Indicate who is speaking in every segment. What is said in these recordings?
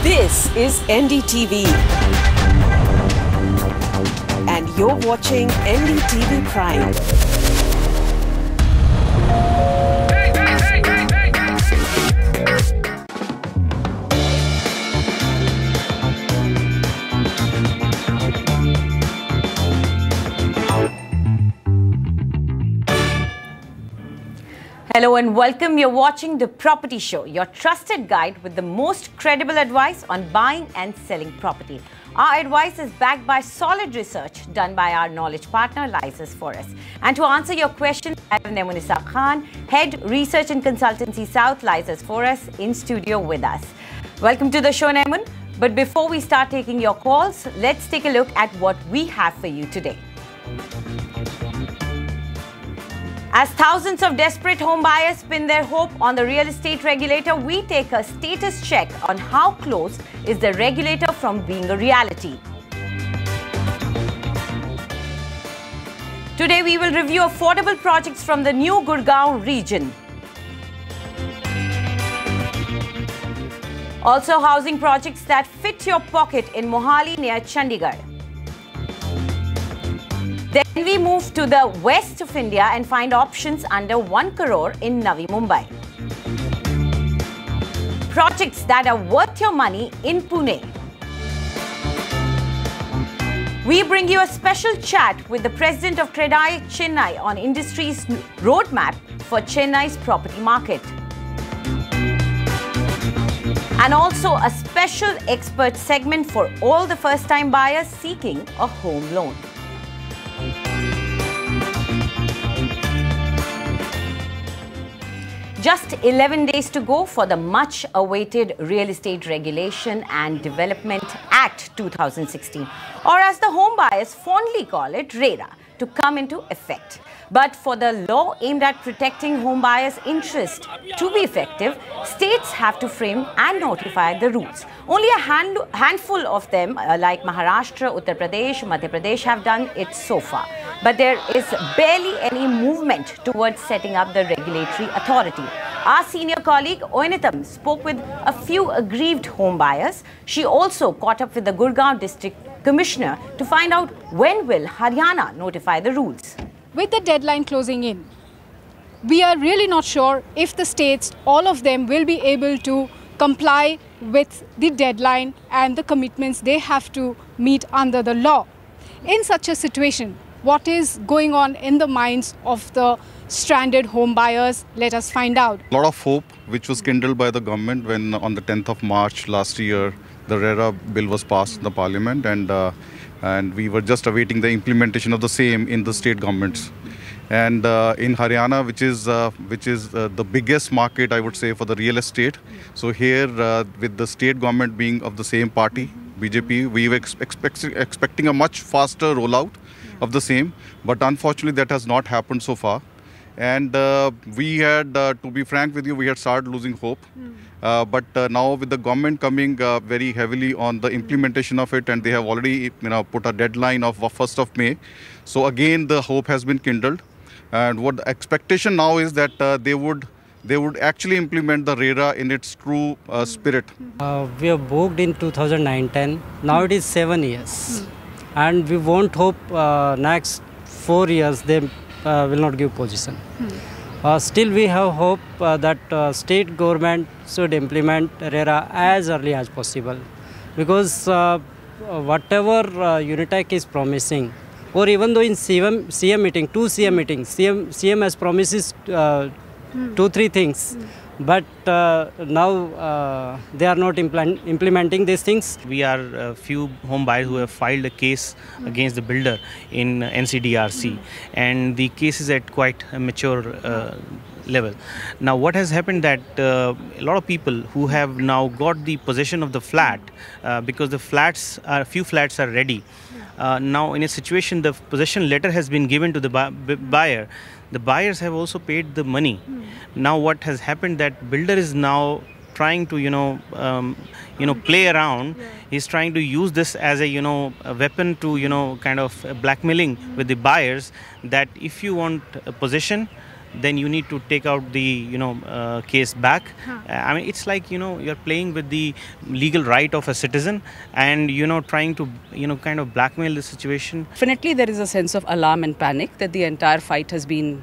Speaker 1: This is NDTV. And you're watching NDTV Prime.
Speaker 2: Hello and welcome. You're watching The Property Show, your trusted guide with the most credible advice on buying and selling property. Our advice is backed by solid research done by our knowledge partner, License Forest. And to answer your questions, I have Navi Khan, Head Research and Consultancy South, License Forest, in studio with us. Welcome to the show, Naman. But before we start taking your calls, let's take a look at what we have for you today. As thousands of desperate home buyers pin their hope on the real estate regulator, we take a status check on how close is the regulator from being a reality. Today, we will review affordable projects from the new Gurgaon region. Also, housing projects that fit your pocket in Mohali near Chandigarh. Then we move to the west of India and find options under 1 crore in Navi Mumbai. Projects that are worth your money in Pune. We bring you a special chat with the president of Credai Chennai on industry's roadmap for Chennai's property market. And also a special expert segment for all the first-time buyers seeking a home loan. Just 11 days to go for the much-awaited Real Estate Regulation and Development Act 2016, or as the home buyers fondly call it, RERA, to come into effect. But for the law aimed at protecting home buyers' interest to be effective, states have to frame and notify the rules. Only a handful of them, like Maharashtra, Uttar Pradesh, Madhya Pradesh, have done it so far. But there is barely any movement towards setting up the regulatory authority. Our senior colleague, Oinitam, spoke with a few aggrieved home buyers. She also caught up with the Gurgaon District Commissioner to find out when will Haryana notify the rules.
Speaker 3: With the deadline closing in, we are really not sure if the states, all of them, will be able to comply with the deadline and the commitments they have to meet under the law. In such a situation, what is going on in the minds of the stranded home buyers? Let us find out.
Speaker 4: A lot of hope which was kindled by the government when on the 10th of March last year, the RERA bill was passed in the parliament, and we were just awaiting the implementation of the same in the state governments. And in Haryana, which is the biggest market, I would say, for the real estate. So here, with the state government being of the same party, BJP, we were expecting a much faster rollout of the same. But unfortunately, that has not happened so far. And we had, to be frank with you, we had started losing hope. But now with the government coming very heavily on the implementation of it, and they have already put a deadline of 1st of May. So again, the hope has been kindled. And what the expectation now is that they would actually implement the RERA in its true spirit.
Speaker 5: We have booked in 2009-10. Now it is 7 years. And we won't hope next 4 years they will not give position. Still we have hope that state government should implement RERA as early as possible, because whatever Unitech is promising, or even though in CM meeting, 2 CM meetings, CM has promises 2-3 things, but now they are not implementing these things.
Speaker 6: We are a few home buyers who have filed a case against the builder in NCDRC, and the case is at quite a mature level. Now what has happened that a lot of people who have now got the possession of the flat, because the few flats are ready. Now in a situation, the possession letter has been given to the buyer. The buyers have also paid the money. Now what has happened that builder is now trying to play around. He's trying to use this as a weapon to kind of blackmailing with the buyers, that if you want a possession, then you need to take out the case back. I mean, it's like you're playing with the legal right of a citizen, and trying to kind of blackmail the situation.
Speaker 7: Definitely there is a sense of alarm and panic that the entire fight has been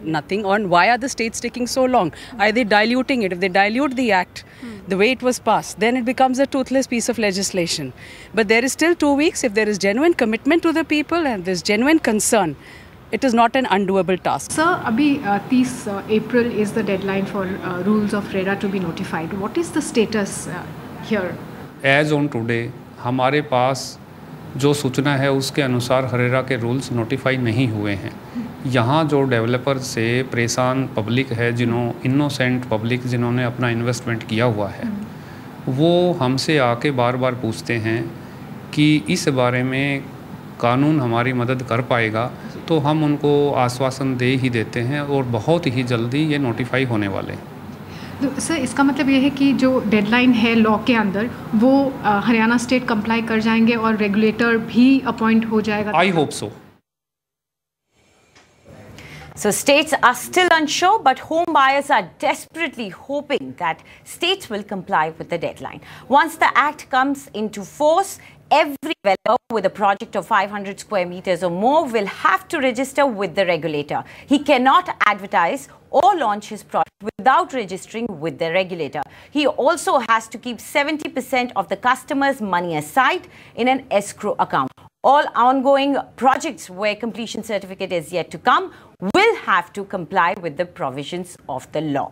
Speaker 7: nothing on. Why are the states taking so long? Are they diluting it? If they dilute the act the way it was passed, then it becomes a toothless piece of legislation. But there is still 2 weeks. If there is genuine commitment to the people and there's genuine concern, it is not an undoable task.
Speaker 3: Sir, abhi 30 April is the deadline for rules of RERA to be notified. What is the status here?
Speaker 8: As on today, हमारे पास जो सूचना है उसके अनुसार Herrera के rules notify नहीं हुए हैं। यहाँ जो डेवलपर से परेशान पब्लिक है, इनोसेंट पब्लिक जिन्होंने अपना इन्वेस्टमेंट किया हुआ है, वो हमसे आके बार बार पूछते हैं कि इस बारे में कानून हमारी मदद कर पाएगा, तो हम उनको आश्वासन दे ही देते हैं और बहुत ही जल्दी ये नोटिफाई होने वाले हैं।
Speaker 3: सर, इसका मतलब ये है कि जो डेडलाइन है लॉ के अंदर वो हरियाणा स्टेट कंप्लाई कर जाएंगे और रेगुलेटर भी अपॉइंट हो जाएगा?
Speaker 8: I hope so.
Speaker 2: So states are still unsure, but home buyers are desperately hoping that states will comply with the deadline. Once the act comes into force, every developer with a project of 500 square meters or more will have to register with the regulator. He cannot advertise or launch his product without registering with the regulator. He also has to keep 70% of the customer's money aside in an escrow account. All ongoing projects where completion certificate is yet to come will have to comply with the provisions of the law.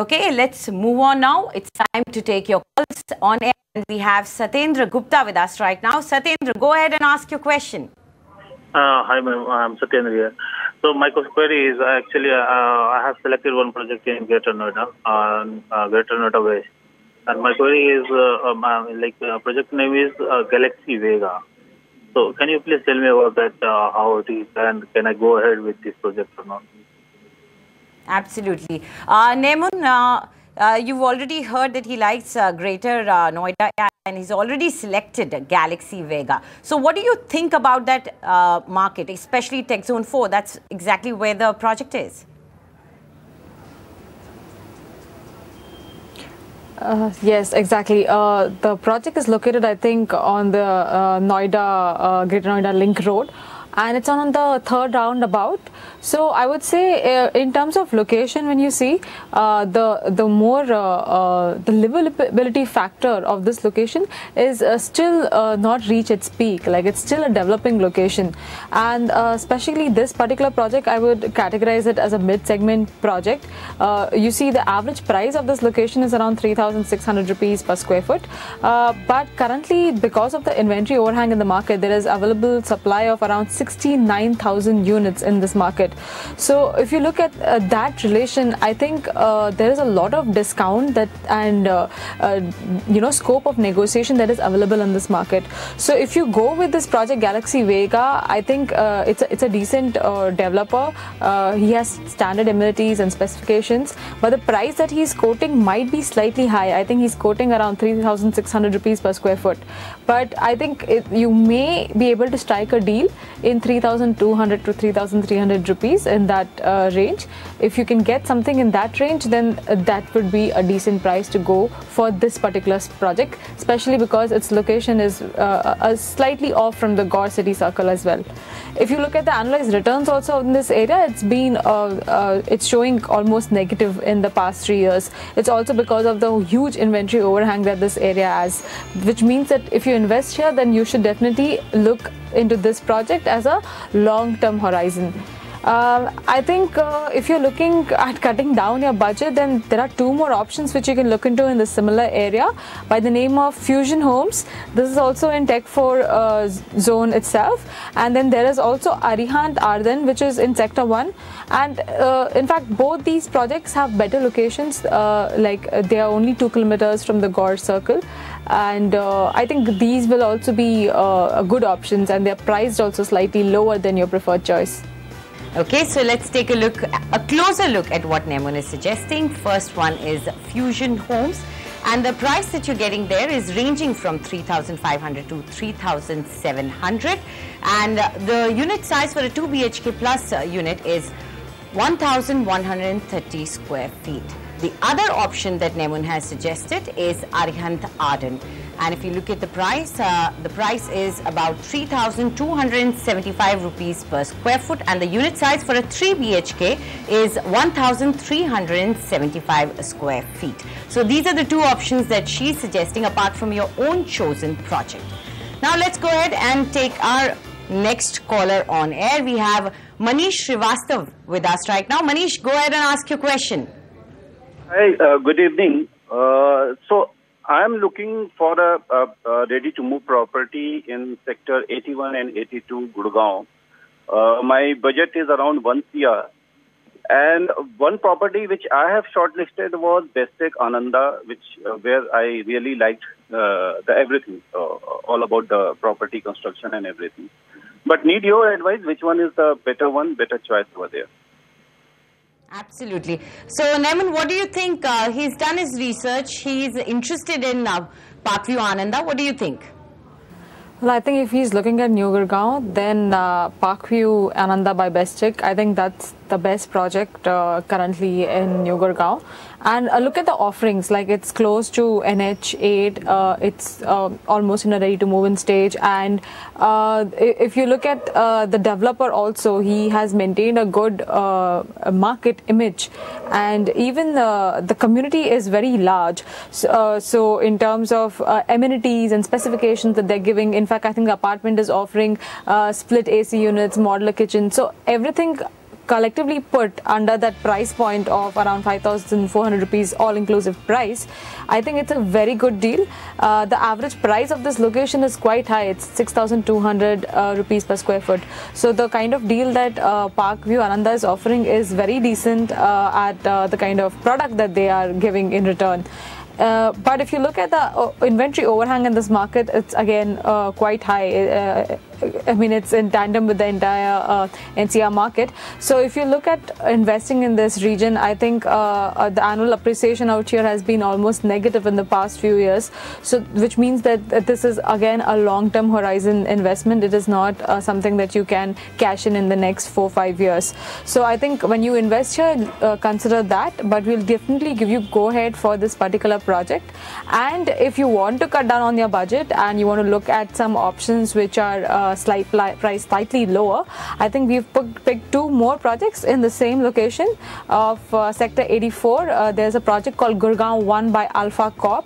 Speaker 2: Okay, let's move on now. It's time to take your calls on air. And we have Satyendra Gupta with us right now. Satyendra, go ahead and ask your question.
Speaker 9: Hi, ma'am. I'm Satyendra here. So my query is actually I have selected one project in Greater Noida, Greater Noida West. And my query is project name is Galaxy Vega. So can you please tell me about that, how it is, and can I go ahead with this project or not?
Speaker 2: Absolutely. Nemun, you've already heard that he likes Greater Noida and he's already selected Galaxy Vega. So what do you think about that market, especially Tech Zone 4? That's exactly where the project is.
Speaker 10: Yes, exactly. The project is located, I think, on the Greater Noida Link Road, and it's on the third roundabout. So I would say, in terms of location, when you see the livability factor of this location is still not reached its peak. Like, it's still a developing location, and especially this particular project, I would categorize it as a mid-segment project. You see, the average price of this location is around 3,600 rupees per square foot. But currently, because of the inventory overhang in the market, there is available supply of around 69,000 units in this market. So if you look at that relation, I think there is a lot of discount and scope of negotiation that is available in this market. So if you go with this project Galaxy Vega, I think it's a decent developer. He has standard amenities and specifications, but the price that he's quoting might be slightly high. I think he's quoting around 3,600 rupees per square foot. But I think you may be able to strike a deal in 3,200 to 3,300 rupees in that range. If you can get something in that range, then that would be a decent price to go for this particular project, especially because its location is slightly off from the Gaur city circle as well. If you look at the annualized returns also in this area, it's showing almost negative in the past 3 years. It's also because of the huge inventory overhang that this area has, which means that if you invest here, then you should definitely look into this project as a long-term horizon. I think if you're looking at cutting down your budget, then there are 2 more options which you can look into in the similar area by the name of Fusion Homes. This is also in Tech 4 zone itself, and then there is also Arihant Arden, which is in Sector 1, and in fact both these projects have better locations, they are only 2 kilometers from the Gaur circle, and I think these will also be good options, and they're priced also slightly lower than your preferred choice.
Speaker 2: Okay, so let's take a closer look at what Nemun is suggesting. First one is Fusion Homes. And the price that you're getting there is ranging from 3,500 to 3,700. And the unit size for a 2 BHK plus unit is 1,130 square feet. The other option that Nemun has suggested is Arihant Arden. And if you look at the price is about 3,275 rupees per square foot, and the unit size for a 3 BHK is 1,375 square feet. So these are the two options that she's suggesting apart from your own chosen project. Now let's go ahead and take our next caller on air. We have Manish Srivastav with us right now. Manish, go ahead and ask your question.
Speaker 11: Hi, good evening. So I am looking for a ready-to-move property in sector 81 and 82, Gurgaon. My budget is around 1 CR. And one property which I have shortlisted was Bestek Ananda, where I really liked everything, all about the property construction and everything. But need your advice, which one is the better choice over there?
Speaker 2: Absolutely. So, Nemun, what do you think? He's done his research. He's interested in Parkview Ananda. What do you think?
Speaker 10: Well, I think if he's looking at New Gurgaon, then Parkview Ananda by Bestek, I think that's the best project currently in New Gurgaon. And look at the offerings, like it's close to NH8, it's almost in a ready-to-move-in stage. And if you look at the developer also, he has maintained a good market image. And even the community is very large. So in terms of amenities and specifications that they're giving, in fact, I think the apartment is offering split AC units, modular kitchen. So everything collectively put under that price point of around 5,400 rupees all-inclusive price, I think it's a very good deal. The average price of this location is quite high. It's 6,200 rupees per square foot. So the kind of deal that Parkview Ananda is offering is very decent at the kind of product that they are giving in return. But if you look at the inventory overhang in this market, it's again quite high. I mean, it's in tandem with the entire NCR market. So if you look at investing in this region, I think the annual appreciation out here has been almost negative in the past few years. So which means that this is again a long-term horizon investment. It is not something that you can cash in the next 4-5 years. So I think when you invest here, consider that. But we'll definitely give you go ahead for this particular project. And if you want to cut down on your budget and you want to look at some options which are price slightly lower, I think we've picked two more projects in the same location of sector 84. There's a project called Gurgaon 1 by Alpha Corp,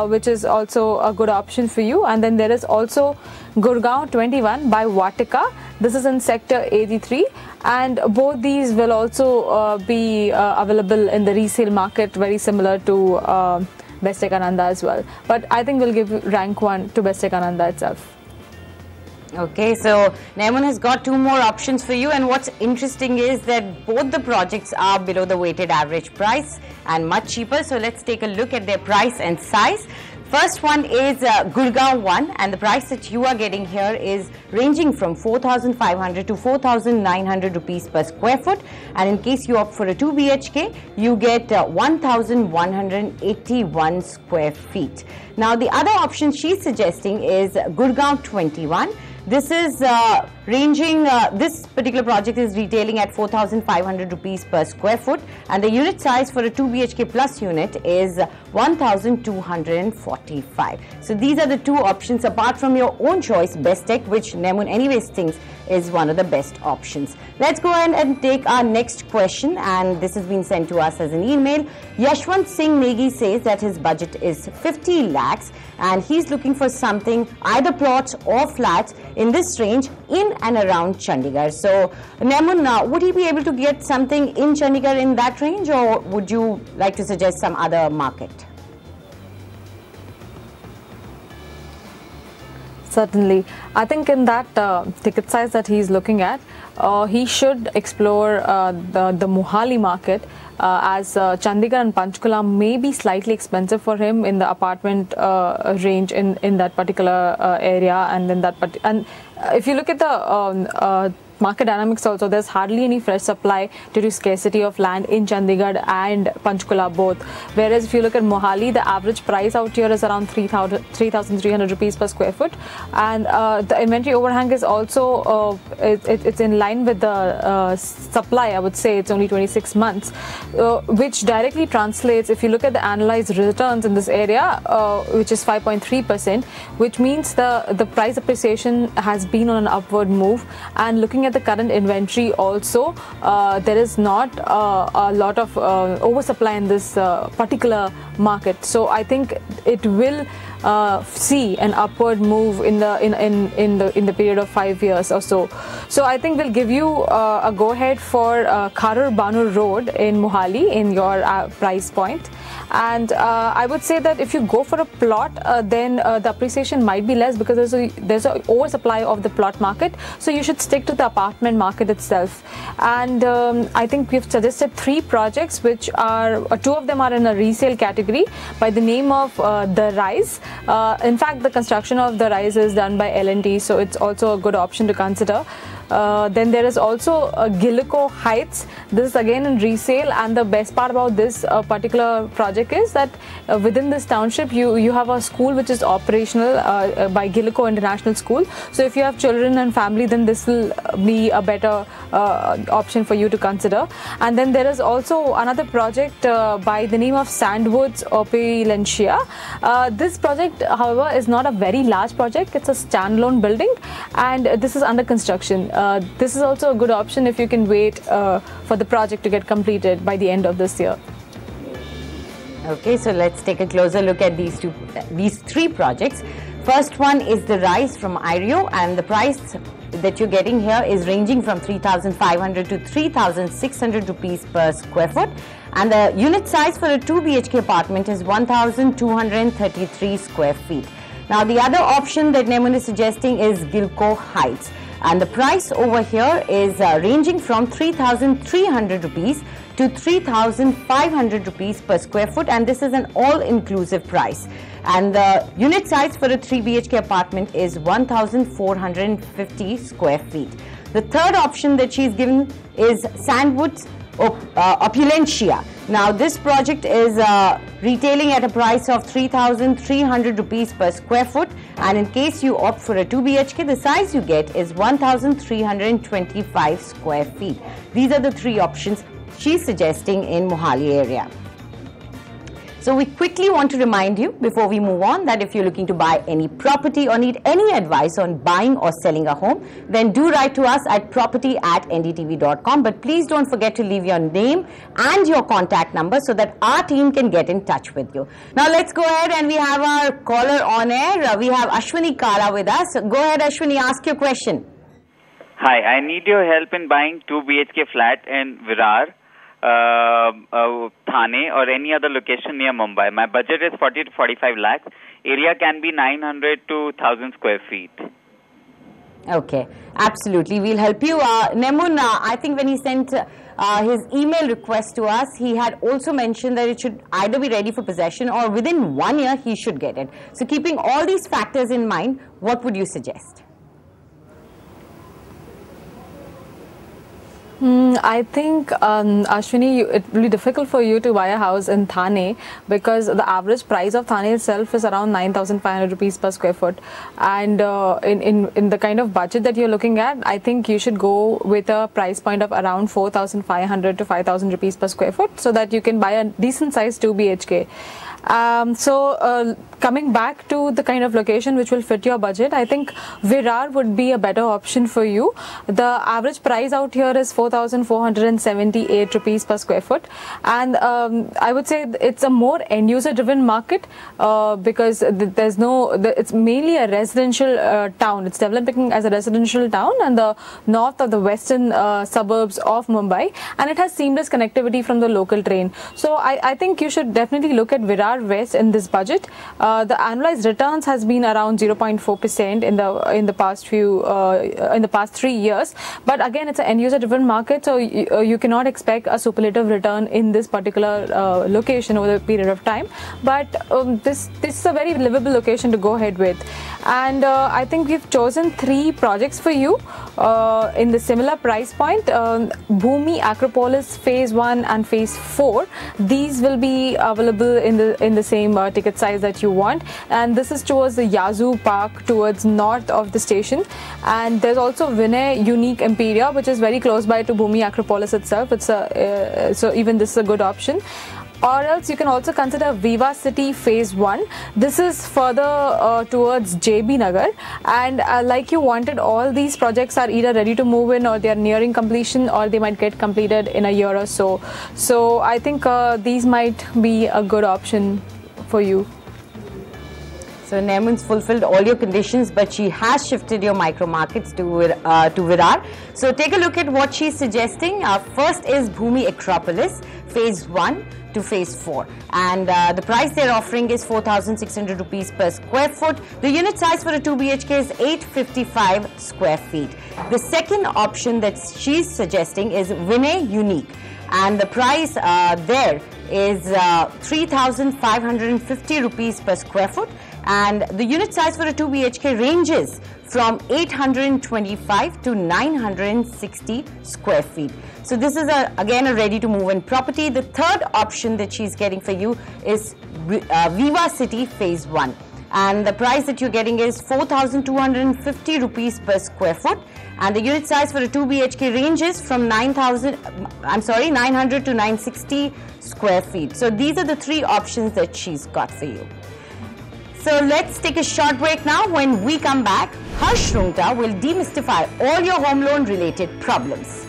Speaker 10: which is also a good option for you. And then there is also Gurgaon 21 by Vatika. This is in sector 83, and both these will also be available in the resale market, very similar to Bestek Ananda as well. But I think we'll give rank 1 to Bestek Ananda itself.
Speaker 2: Okay, so Nemun has got two more options for you, and what's interesting is that both the projects are below the weighted average price and much cheaper. So let's take a look at their price and size. First one is Gurgaon 1, and the price that you are getting here is ranging from 4,500 to 4,900 rupees per square foot. And in case you opt for a 2 BHK, you get 1,181 square feet. Now, the other option she's suggesting is Gurgaon 21. This is this particular project is retailing at 4,500 rupees per square foot, and the unit size for a 2 BHK plus unit is 1,245. So these are the two options apart from your own choice, Bestek, which Nemun anyways thinks is one of the best options. Let's go ahead and take our next question, and this has been sent to us as an email. Yashwant Singh Negi says that his budget is 50 lakhs and he's looking for something, either plots or flats in this range in and around Chandigarh. So, Nemun, would he be able to get something in Chandigarh in that range, or would you like to suggest some other market?
Speaker 10: Certainly. I think in that ticket size that he's looking at, he should explore the Mohali market, as Chandigarh and Panchkula may be slightly expensive for him in the apartment range in that particular area. And then if you look at the market dynamics also, there's hardly any fresh supply due to scarcity of land in Chandigarh and Panchkula both. Whereas if you look at Mohali, the average price out here is around 3,300 rupees per square foot, and the inventory overhang is also it's in line with the supply. I would say it's only 26 months, which directly translates, if you look at the analyzed returns in this area, which is 5.3%, which means the price appreciation has been on an upward move. And looking at the current inventory also, there is not a lot of oversupply in this particular market. So I think it will see an upward move in the period of 5 years or so. So I think we'll give you a go ahead for Kharur Banur Road in Mohali in your price point. And I would say that if you go for a plot, then the appreciation might be less because there's an oversupply of the plot market. So you should stick to the apartment market itself. And I think we've suggested 3 projects, which are 2 of them are in a resale category by the name of The Rise. In fact, the construction of The Rise is done by L&T, so it's also a good option to consider. Then there is also Gillico Heights. This is again in resale, and the best part about this particular project is that within this township you have a school which is operational by Gillico International School. So if you have children and family, then this will be a better option for you to consider. And then there is also another project by the name of Sandwoods Opulentia. This project, however, is not a very large project. It's a standalone building, and this is under construction. This is also a good option if you can wait for the project to get completed by the end of this year.
Speaker 2: Okay, so let's take a closer look at these 3 projects. First one is The Rise from IREO, and the price that you're getting here is ranging from 3,500 to 3,600 rupees per square foot, and the unit size for a 2 BHK apartment is 1,233 square feet. Now the other option that Nemun is suggesting is Gilco Heights, and the price over here is ranging from 3,300 rupees to 3,500 rupees per square foot, and this is an all-inclusive price. And the unit size for a 3 BHK apartment is 1,450 square feet. The third option that she's given is Sandwoods Opulentia. Now this project is retailing at a price of 3,300 rupees per square foot, and in case you opt for a 2 BHK, the size you get is 1,325 square feet. These are the 3 options she's suggesting in Mohali area. So we quickly want to remind you before we move on that if you're looking to buy any property or need any advice on buying or selling a home, then do write to us at property@ndtv.com. But please don't forget to leave your name and your contact number so that our team can get in touch with you. Now let's go ahead, and we have our caller on air. We have Ashwini Kala with us. Go ahead, Ashwini, ask your question.
Speaker 12: Hi, I need your help in buying 2 BHK flat in Virar, Thane or any other location near Mumbai. My budget is 40 to 45 lakhs. Area can be 900 to 1,000 square feet.
Speaker 2: Okay, absolutely. We'll help you. Nemun, I think when he sent his email request to us, he had also mentioned that it should either be ready for possession or within 1 year he should get it. So keeping all these factors in mind, what would you suggest?
Speaker 10: I think, Ashwini, it will be difficult for you to buy a house in Thane because the average price of Thane itself is around 9,500 rupees per square foot. And in the kind of budget that you're looking at, I think you should go with a price point of around 4,500 to 5,000 rupees per square foot so that you can buy a decent size 2 BHK. Coming back to the kind of location which will fit your budget, I think Virar would be a better option for you. The average price out here is 4,478 rupees per square foot, and I would say it's a more end-user driven market because it's mainly a residential town. It's developing as a residential town and the north of the western suburbs of Mumbai, and it has seamless connectivity from the local train. So I think you should definitely look at Virar far west in this budget. The annualized returns has been around 0.4% in the past 3 years. But again, it's an end user driven market, so you cannot expect a superlative return in this particular location over the period of time. But this is a very livable location to go ahead with. And I think we've chosen 3 projects for you in the similar price point. Bhumi Acropolis Phase 1 and Phase 4. These will be available in the same ticket size that you want. And this is towards the Yazoo Park, towards north of the station. And there's also Vinay Unique Empiria, which is very close by to Bhumi Acropolis itself. It's so even this is a good option. Or else you can also consider Viva City Phase 1. This is further towards JB Nagar, and like you wanted, all these projects are either ready to move in, or they are nearing completion, or they might get completed in a year or so. So I think these might be a good option for you.
Speaker 2: So Naimun's fulfilled all your conditions, but she has shifted your micro markets to Virar. So take a look at what she's suggesting. First is Bhumi Acropolis Phase 1 to Phase 4, and the price they're offering is 4,600 rupees per square foot. The unit size for a 2 BHK is 855 square feet. The second option that she's suggesting is Vinay Unique, and the price there is 3,550 rupees per square foot, and the unit size for a 2 BHK ranges from 825 to 960 square feet. So this is again a ready to move in property. The third option that she's getting for you is Viva City Phase 1, and the price that you're getting is 4,250 rupees per square foot, and the unit size for a 2 BHK ranges from 900 to 960 square feet. So these are the 3 options that she's got for you. So let's take a short break now. When we come back, Harsh Rungta will demystify all your home loan related problems.